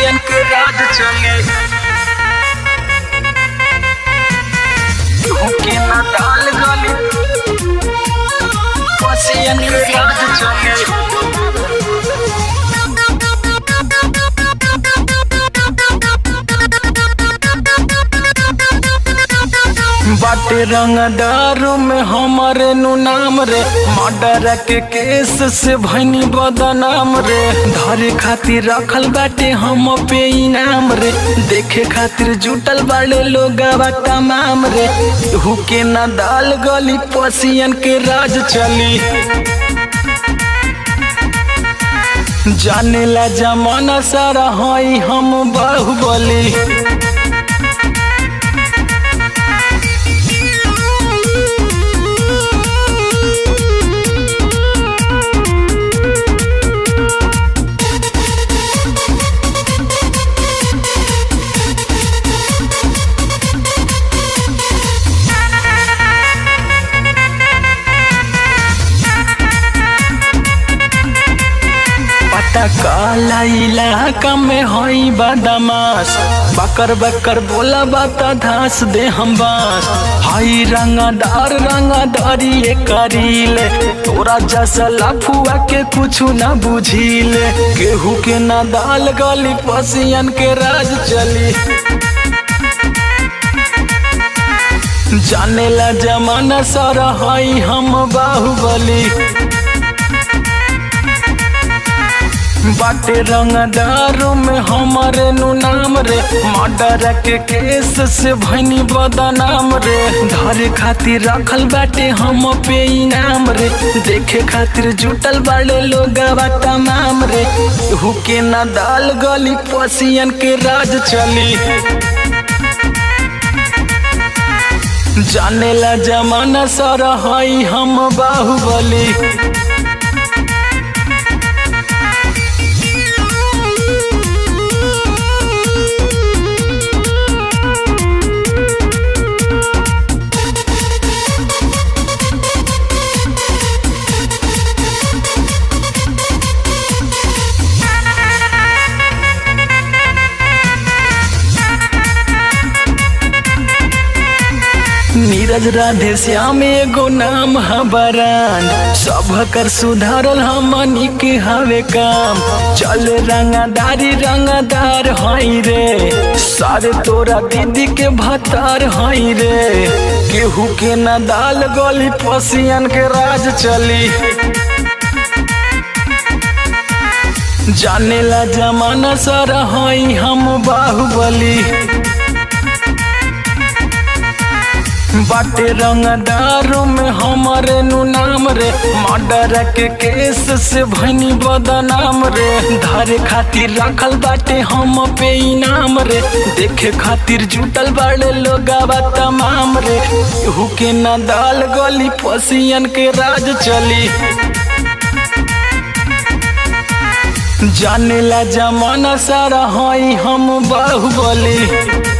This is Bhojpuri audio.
पसियन के राज चले के ना डाल गली पसियन के राज चले बाटे रंगदार में हमारे नु नाम रे मर्डर के केस से भनी बदनाम रे धरे खातिर रखल बाटे हम पे इनाम रे देखे खातिर जुटल बाड़े लोग तमाम रे हुके ना दाल गली पसियन के राज चली जाने ला जमाना सारा हई हम बाहुबली काला इलाका में हई बदमाश बकर बकर बोला बाता धास दे हम बास हई रंगदारी ये करीले तोरा जैसा लफुआ के कुछ ना बुझीले केहू के ना दाल गली पसियन के राज चली जाने ला जमाना सारा हई हम बाहुबली बाटे रंगदारों में हमारे नु नाम रे मर्डर के केस से भनी बदनाम रे धरे खातिर रखल बाटे हम पे इनाम रे देखे खातिर जुटल बाड़े लोग तमाम रे हुके ना दाल गली पसियन के राज चली जाने ला जमाना सारा हई हम बाहुबली नीरज राधे श्याम एगो नाम हबरान सब कर सुधारल हमनी के हवे काम चल रंगदार हई रे सारे तोरा दीदी के भतार हई रे केहू के ना दाल गली पसियन के राज चली जाने ला जमाना सारा हई हम बाहुबली बाटे रंगदारों में हमारे नु नाम रे मर्डर के केस से भनी बदनाम रे धरे खातिर रखल बाटे हम पे इनाम रे देखे खातिर जुटल बाड़े लोग तमाम रे हुके ना दाल गली पसियन के राज चली जाने ला जमाना सारा हई हम बाहुबली।